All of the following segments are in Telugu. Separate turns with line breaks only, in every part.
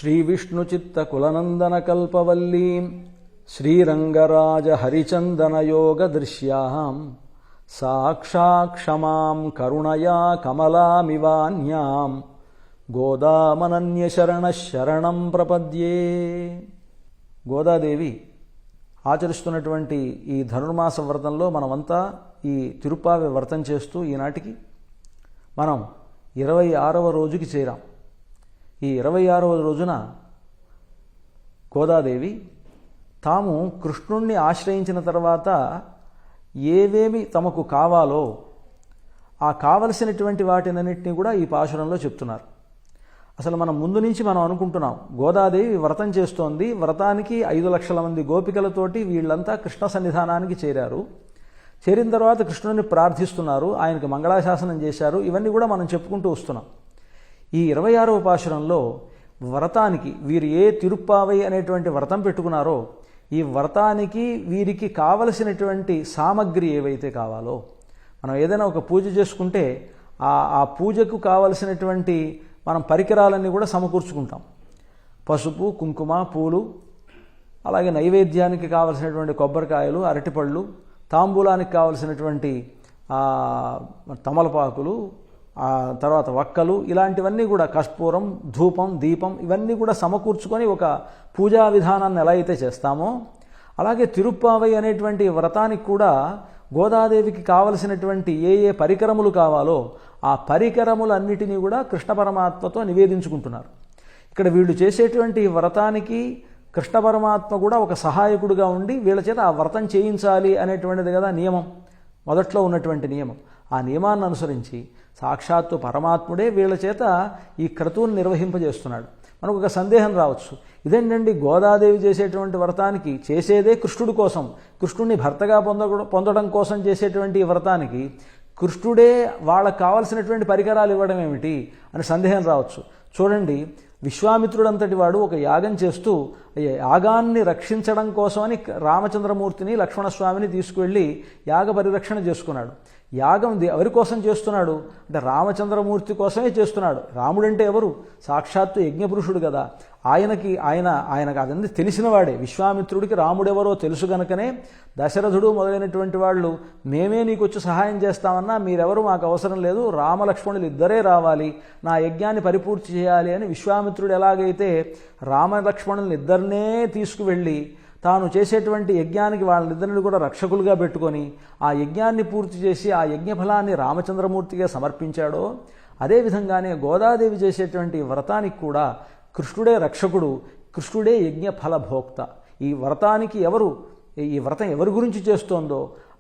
శ్రీవిష్ణుచిత్తకులనందనకల్పవల్లీం శ్రీరంగరాజహరిచందనయోగదృశ్యాం సాక్షాక్షమాం కరుణయా కమలామివాన్యాం గోదామనన్యశరణశరణం ప్రపద్యే. గోదాదేవి ఆచరిస్తున్నటువంటి ఈ ధనుర్మాస వ్రతంలో మనమంతా ఈ తిరుప్పావి వ్రతం చేస్తూ ఈనాటికి మనం 26వ రోజుకి చేరాం. ఈ 26వ రోజున గోదాదేవి తాము కృష్ణుణ్ణి ఆశ్రయించిన తర్వాత ఏవేమి తమకు కావాలో ఆ కావలసినటువంటి వాటినన్నింటినీ కూడా ఈ పాశురంలో చెప్తున్నారు. అసలు మనం ముందు నుంచి మనం అనుకుంటున్నాం, గోదాదేవి వ్రతం చేస్తోంది, వ్రతానికి 5 లక్షల మంది గోపికలతోటి వీళ్ళంతా కృష్ణ సన్నిధానానికి చేరారు. చేరిన తర్వాత కృష్ణుని ప్రార్థిస్తున్నారు, ఆయనకు మంగళాశాసనం చేశారు. ఇవన్నీ కూడా మనం చెప్పుకుంటూ వస్తున్నాం. ఈ 26వ పాశురంలో వ్రతానికి వీరు ఏ తిరుప్పావై అనేటువంటి వ్రతం పెట్టుకున్నారో ఈ వ్రతానికి వీరికి కావలసినటువంటి సామగ్రి ఏవైతే కావాలో, మనం ఏదైనా ఒక పూజ చేసుకుంటే ఆ పూజకు కావలసినటువంటి మనం పరికరాలన్నీ కూడా సమకూర్చుకుంటాం. పసుపు, కుంకుమ, పూలు, అలాగే నైవేద్యానికి కావలసినటువంటి కొబ్బరికాయలు, అరటిపళ్ళు, తాంబూలానికి కావలసినటువంటి తమలపాకులు, తర్వాత వక్కలు, ఇలాంటివన్నీ కూడా కర్పూరం, ధూపం, దీపం ఇవన్నీ కూడా సమకూర్చుకొని ఒక పూజా విధానాన్ని ఎలా అయితే చేస్తామో అలాగే తిరుప్పావై అనేటువంటి వ్రతానికి కూడా గోదాదేవికి కావలసినటువంటి ఏ ఏ పరికరములు కావాలో ఆ పరికరములన్నిటినీ కూడా కృష్ణ పరమాత్మతో నివేదించుకుంటున్నారు. ఇక్కడ వీళ్ళు చేసేటువంటి వ్రతానికి కృష్ణ పరమాత్మ కూడా ఒక సహాయకుడిగా ఉండి వీళ్ళ చేత ఆ వ్రతం చేయించాలి అనేటువంటిది కదా నియమం, మొదట్లో ఉన్నటువంటి నియమం. ఆ నియమాన్ని అనుసరించి సాక్షాత్తు పరమాత్ముడే వీళ్ళ చేత ఈ క్రతువును నిర్వహింపజేస్తున్నాడు. మనకు ఒక సందేహం రావచ్చు, ఇదేంటండి గోదాదేవి చేసేటువంటి వ్రతానికి చేసేదే కృష్ణుడి కోసం, కృష్ణుడిని భర్తగా పొందడం కోసం చేసేటువంటి ఈ వ్రతానికి కృష్ణుడే వాళ్ళకు కావలసినటువంటి పరికరాలు ఇవ్వడం ఏమిటి అని సందేహం రావచ్చు. చూడండి, విశ్వామిత్రుడంతటి వాడు ఒక యాగం చేస్తూ యాగాన్ని రక్షించడం కోసమని రామచంద్రమూర్తిని, లక్ష్మణస్వామిని తీసుకువెళ్ళి యాగ పరిరక్షణ చేసుకున్నాడు. యాగం ఎవరి కోసం చేస్తున్నాడు అంటే రామచంద్రమూర్తి కోసమే చేస్తున్నాడు. రాముడంటే ఎవరు? సాక్షాత్తు యజ్ఞపురుషుడు కదా. ఆయనకు అదంతా తెలిసినవాడే. విశ్వామిత్రుడికి రాముడెవరో తెలుసు గనుకనే దశరథుడు మొదలైనటువంటి వాళ్ళు మేమే నీకు వచ్చి సహాయం చేస్తామన్నా మీరెవరు మాకు అవసరం లేదు, రామలక్ష్మణులు ఇద్దరే రావాలి, నా యజ్ఞాన్ని పరిపూర్తి చేయాలి అని విశ్వామిత్రుడు ఎలాగైతే రామలక్ష్మణులను ఇద్దరినే తీసుకువెళ్ళి తాను చేసేటువంటి యజ్ఞానికి వాళ్ళిద్దరిని కూడా రక్షకులుగా పెట్టుకొని ఆ యజ్ఞాన్ని పూర్తి చేసి ఆ యజ్ఞఫలాన్ని రామచంద్రమూర్తిగా సమర్పించాడో అదేవిధంగానే గోదాదేవి చేసేటువంటి వ్రతానికి కూడా కృష్ణుడే రక్షకుడు, కృష్ణుడే యజ్ఞ ఫలభోక్త. ఈ వ్రతానికి ఈ వ్రతం ఎవరి గురించి చేస్తోందో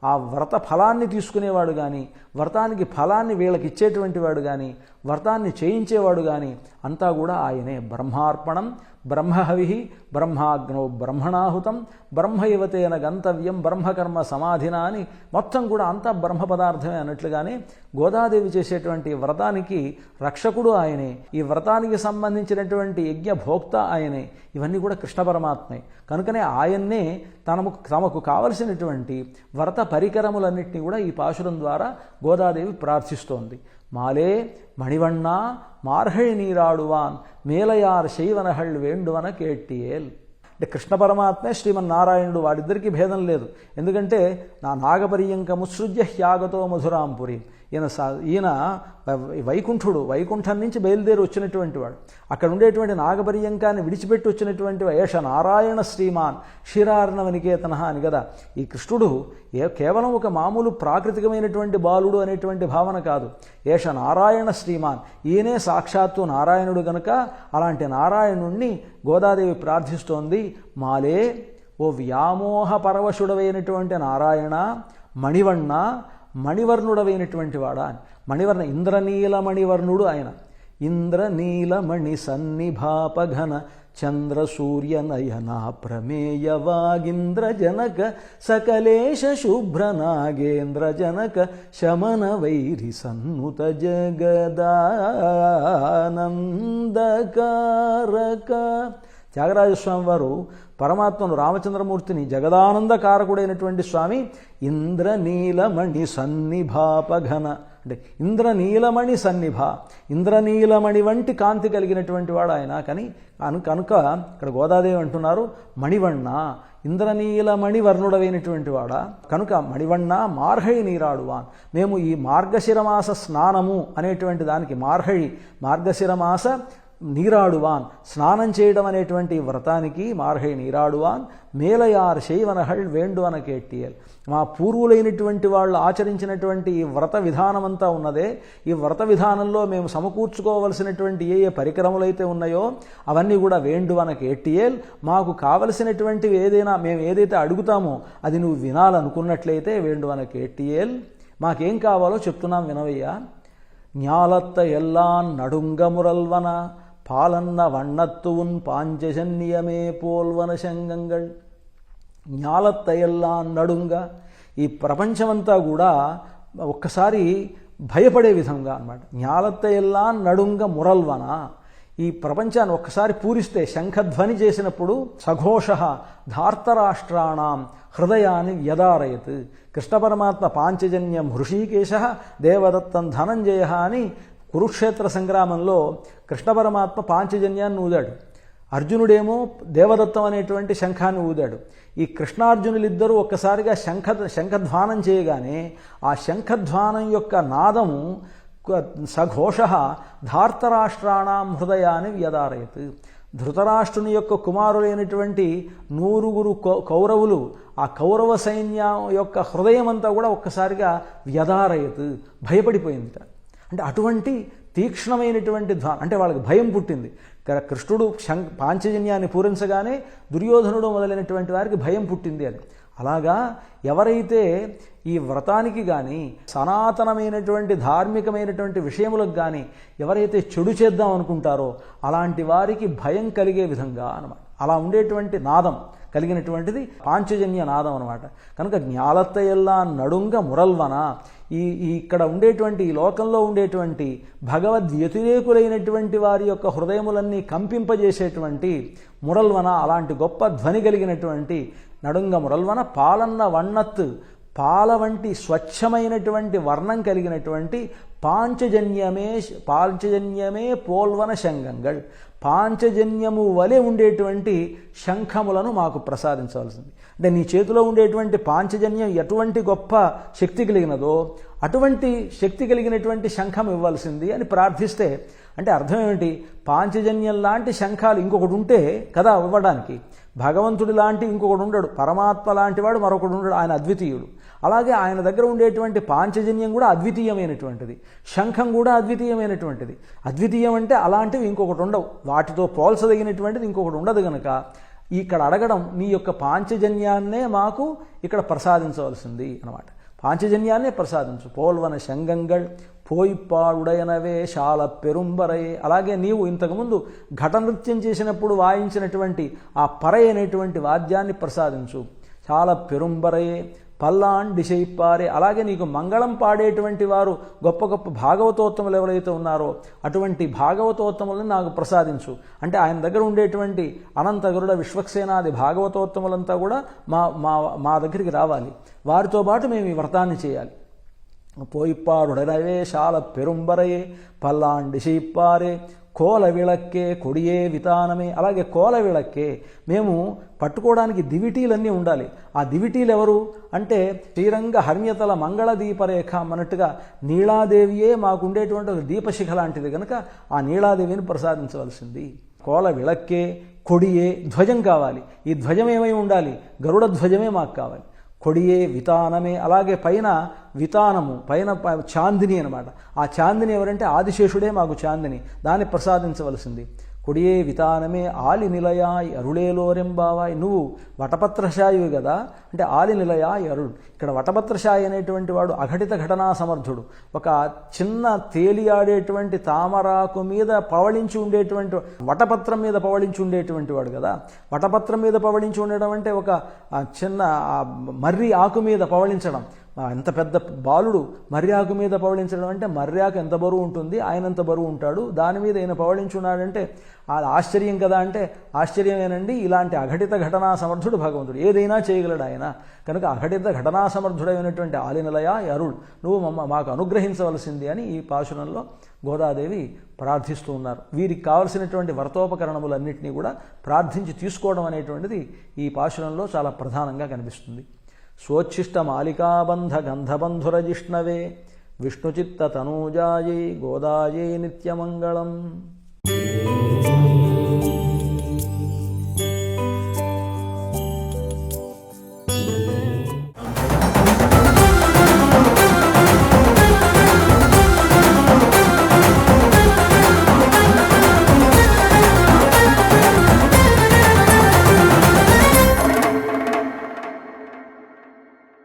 ఆ వ్రత ఫలాన్ని తీసుకునేవాడు కానీ, వ్రతానికి ఫలాన్ని వీళ్ళకి ఇచ్చేటువంటి వాడు కానీ, వ్రతాన్ని చేయించేవాడు కానీ అంతా కూడా ఆయనే. బ్రహ్మార్పణం బ్రహ్మహవి బ్రహ్మాగ్నో బ్రహ్మణాహుతం బ్రహ్మయువతేన గంతవ్యం బ్రహ్మకర్మ సమాధిన అని మొత్తం కూడా అంతా బ్రహ్మ పదార్థమే అన్నట్లుగానే గోదాదేవి చేసేటువంటి వ్రతానికి రక్షకుడు ఆయనే, ఈ వ్రతానికి సంబంధించినటువంటి యజ్ఞ భోక్త ఆయనే. ఇవన్నీ కూడా కృష్ణ పరమాత్మే. కనుకనే ఆయన్నే తమకు కావలసినటువంటి వ్రత పరికరములన్నింటినీ కూడా ఈ పాశురం ద్వారా గోదాదేవి ప్రార్థిస్తోంది. మాలే మణివಣ್ణ మార్హళి నీరాడువాన్ మేలయార్ శైవనహళ్ వేండువన కేట్టియేల్. అంటే కృష్ణ పరమాత్మే శ్రీమన్నారాయణుడు, వాడిద్దరికీ భేదం లేదు. ఎందుకంటే నా నాగపర్యంక ముత్సృజ్య హ్యాగతో మధురాంపురి. ఈయన వైకుంఠం నుంచి బయలుదేరి వచ్చినటువంటి వాడు. అక్కడ ఉండేటువంటి నాగపర్యంకాన్ని విడిచిపెట్టి వచ్చినటువంటి ఏష నారాయణ శ్రీమాన్ క్షీరార్ణవనికేతన అని కదా. ఈ కృష్ణుడు కేవలం ఒక మామూలు ప్రాకృతికమైనటువంటి బాలుడు అనేటువంటి భావన కాదు. ఏష నారాయణ శ్రీమాన్, ఈయనే సాక్షాత్తు నారాయణుడు గనుక అలాంటి నారాయణుణ్ణి గోదాదేవి ప్రార్థిస్తోంది. మాలే, ఓ వ్యామోహ పరవశుడవైనటువంటి నారాయణ, మణివಣ್ణ మణివర్ణుడవైనటువంటి వాడా అని. మణివర్ణ ఇంద్రనీలమణివర్ణుడు ఆయన. ఇంద్రనీలమణి సన్నిభాపఘన చంద్ర సూర్య నయన ప్రమేయ వాగింద్ర జనక సకలేశ శుభ్ర నాగేంద్ర జనక శమన వైరి సన్నుత జగదానందకారక. త్యాగరాజస్వామి వారు పరమాత్మను రామచంద్రమూర్తిని జగదానందకారకుడైనటువంటి స్వామి ఇంద్రనీలమణి సన్నిభాపఘన అంటే ఇంద్రనీలమణి సన్నిభ, ఇంద్రనీలమణి వంటి కాంతి కలిగినటువంటి వాడు ఆయన. కానీ కనుక ఇక్కడ గోదాదేవి అంటున్నారు మణివಣ್ణ, ఇంద్రనీలమణి వర్ణుడమైనటువంటి వాడా, కనుక మణివಣ್ణ మార్హళి నీరాడువాన్. మేము ఈ మార్గశిరమాస స్నానము అనేటువంటి దానికి మార్గశిరమాస నీరాడువాన్, స్నానం చేయడం అనేటువంటి వ్రతానికి మార్హళి నీరాడువాన్ మేలయార్ శైవనహళ్ వేండువన కేట్టియల్. మా పూర్వులైనటువంటి వాళ్ళు ఆచరించినటువంటి ఈ వ్రత విధానమంతా ఉన్నదే, ఈ వ్రత విధానంలో మేము సమకూర్చుకోవలసినటువంటి ఏ పరికరములైతే ఉన్నాయో అవన్నీ కూడా వేండువన కేట్టియల్. మాకు కావలసినటువంటివి మేము ఏదైతే అడుగుతామో అది నువ్వు వినాలనుకున్నట్లయితే వేండువన కేట్టియల్. మాకేం కావాలో చెప్తున్నాం వినవయ్యా. ஞாலத்த எல்லாம் நடுங்க முரல்வன பாலன்ன வண்ணத்து உன் பாஞ்சஜன்யமே போல்வன శంగంగళ్. ஞாலத்த ఎల్లాన్ నడుంగ, ఈ ప్రపంచమంతా కూడా ఒక్కసారి భయపడే విధంగా అన్నమాట. ஞாலத்த ఎల్లాన్ నడుంగ మురల్వన, ఈ ప్రపంచాన్ని ఒక్కసారి పూరిస్తే శంఖధ్వని చేసినప్పుడు సఘోష ధార్తరాష్ట్రాణం హృదయాన్ని వ్యదారయత్. కృష్ణ పరమాత్మ పాంచజన్యం హృషీకేశ దేవదత్తం ధనంజయ అని కురుక్షేత్ర సంగ్రామంలో కృష్ణ పరమాత్మ పాంచజన్యాన్ని ఊదాడు, అర్జునుడేమో దేవదత్తం అనేటువంటి శంఖాన్ని ఊదాడు. ఈ కృష్ణార్జునులిద్దరూ ఒక్కసారిగా శంఖధ్వానం చేయగానే ఆ శంఖధ్వానం యొక్క నాదము సఘోష ధార్తరాష్ట్రాణం హృదయాన్ని వ్యదారయత్. ధృతరాష్ట్రుని యొక్క కుమారులైనటువంటి 100 కౌరవులు, ఆ కౌరవ సైన్యం యొక్క హృదయం అంతా కూడా ఒక్కసారిగా వ్యదారయత్, భయపడిపోయింది. అంటే అటువంటి తీక్ష్ణమైనటువంటి అంటే వాళ్ళకి భయం పుట్టింది. కృష్ణుడు పాంచజన్యాన్ని పూరించగానే దుర్యోధనుడు మొదలైనటువంటి వారికి భయం పుట్టింది అని. అలాగా ఎవరైతే ఈ వ్రతానికి కానీ సనాతనమైనటువంటి ధార్మికమైనటువంటి విషయములకు కానీ ఎవరైతే చెడు చేద్దాం అనుకుంటారో అలాంటి వారికి భయం కలిగే విధంగా అన్నమాట, అలా ఉండేటువంటి నాదం కలిగినటువంటిది పాంచజన్య నాదం అనమాట. కనుక జ్ఞాలత్త ఎల్లా నడుంగ మురల్వన, ఇక్కడ ఉండేటువంటి ఈ లోకంలో ఉండేటువంటి భగవద్వ్యతిరేకులైనటువంటి వారి యొక్క హృదయములన్నీ కంపింపజేసేటువంటి మురల్వన, అలాంటి గొప్ప ధ్వని కలిగినటువంటి నడుంగ మురల్వన పాలన్న వన్నత్, పాల వంటి స్వచ్ఛమైనటువంటి వర్ణం కలిగినటువంటి పాంచజన్యమే పోల్వన శంగంగళ్, పాంచజన్యము వలె ఉండేటువంటి శంఖములను మాకు ప్రసాదించవలసింది. అంటే నీ చేతిలో ఉండేటువంటి పాంచజన్యం ఎటువంటి గొప్ప శక్తి కలిగినదో అటువంటి శక్తి కలిగినటువంటి శంఖం ఇవ్వాల్సింది అని ప్రార్థిస్తే, అంటే అర్థం ఏమిటి, పాంచజన్యం లాంటి శంఖాలు ఇంకొకటి ఉంటే కదా ఇవ్వడానికి. భగవంతుడి లాంటి ఇంకొకడు ఉండడు, పరమాత్మ లాంటి వాడు మరొకడు ఉండడు, ఆయన అద్వితీయుడు. అలాగే ఆయన దగ్గర ఉండేటువంటి పాంచజన్యం కూడా అద్వితీయమైనటువంటిది, శంఖం కూడా అద్వితీయమైనటువంటిది. అద్వితీయం అంటే అలాంటివి ఇంకొకటి ఉండవు, వాటితో పోల్చదగినటువంటిది ఇంకొకటి ఉండదు కనుక ఇక్కడ అడగడం నీ యొక్క పాంచజన్యాన్నే మాకు ఇక్కడ ప్రసాదించవలసింది అన్నమాట. పాంచజన్యాన్నే ప్రసాదించు. పోల్వన శంగంగళ్ పోయిప్పాడుడయనవే శాల పెరుంబరయే. అలాగే నీవు ఇంతకుముందు ఘట నృత్యం చేసినప్పుడు వాయించినటువంటి ఆ పరై అనేటువంటి వాద్యాన్ని ప్రసాదించు. చాలా పెరుంబరయే పల్లాండిశైప్పారే. అలాగే నీకు మంగళం పాడేటువంటి వారు గొప్ప గొప్ప భాగవతోత్తములు ఎవరైతే ఉన్నారో అటువంటి భాగవతోత్తములను నాకు ప్రసాదించు. అంటే ఆయన దగ్గర ఉండేటువంటి అనంత గరుడ విశ్వక్సేనాది భాగవతోత్తములంతా కూడా మా దగ్గరికి రావాలి, వారితో పాటు మేము ఈ వ్రతాన్ని చేయాలి. పోయిప్పాడుడనవే శాల పెరుంబరయే పల్లాండిశైప్పారే కోల విళక్కే కొడియే వితానమే. అలాగే కోల విళక్కే, మేము పట్టుకోవడానికి దివిటీలన్నీ ఉండాలి. ఆ దివిటీలు ఎవరు అంటే శ్రీరంగ హర్మ్యతల మంగళ దీపరేఖ అన్నట్టుగా నీలాదేవియే మాకుండేటువంటి ఒక దీపశిఖ లాంటిది కనుక ఆ నీలాదేవిని ప్రసాదించవలసింది. కోల విళక్కే కొడియే, ధ్వజం కావాలి. ఈ ధ్వజం ఏమై ఉండాలి, గరుడ ధ్వజమే మాకు కావాలి. కొడియే వితానమే, అలాగే పైన వితానము, పైన చాందిని అనమాట. ఆ చాందిని ఎవరంటే ఆదిశేషుడే మాకు చాందిని, దాన్ని ప్రసాదించవలసింది. కొడియే వితానమే ఆలి నిలయాయ్ అరుళేలోరెంబావాయ్. నువ్వు వటపత్రశాయివి కదా, అంటే ఆలి నిలయాయ్ అరుళ్. ఇక్కడ వటపత్రశాయి అనేటువంటి వాడు అఘటిత ఘటనా సమర్థుడు. ఒక చిన్న తేలియాడేటువంటి తామరాకు మీద పవళించి ఉండేటువంటి, వటపత్రం మీద పవళించి ఉండేటువంటి వాడు కదా. వటపత్రం మీద పవళించి ఉండడం అంటే ఒక చిన్న మర్రి ఆకు మీద పవళించడం. ఎంత పెద్ద బాలుడు మర్యాకు మీద పవళించడం అంటే మర్యాకు ఎంత బరువు ఉంటుంది, ఆయన ఎంత బరువు ఉంటాడు, దాని మీద ఈయన పవళించున్నాడంటే అది ఆశ్చర్యం కదా అంటే ఆశ్చర్యమేనండి. ఇలాంటి అఘటిత ఘటనా సమర్థుడు భగవంతుడు, ఏదైనా చేయగలడు ఆయన. కనుక అఘటిత ఘటనా సమర్థుడైనటువంటి ఆలినలయ అరుళ్, నువ్వు మాకు అనుగ్రహించవలసింది అని ఈ పాశురంలో గోదాదేవి ప్రార్థిస్తూ ఉన్నారు. వీరికి కావలసినటువంటి వ్రతోపకరణములన్నింటినీ కూడా ప్రార్థించి తీసుకోవడం అనేటువంటిది ఈ పాశురంలో చాలా ప్రధానంగా కనిపిస్తుంది. స్వోచ్ఛిష్ట మాలికాబంధ గంధబంధురజిష్ణవే విష్ణుచిత్త తనూజాయై గోదాయై నిత్యమంగళం.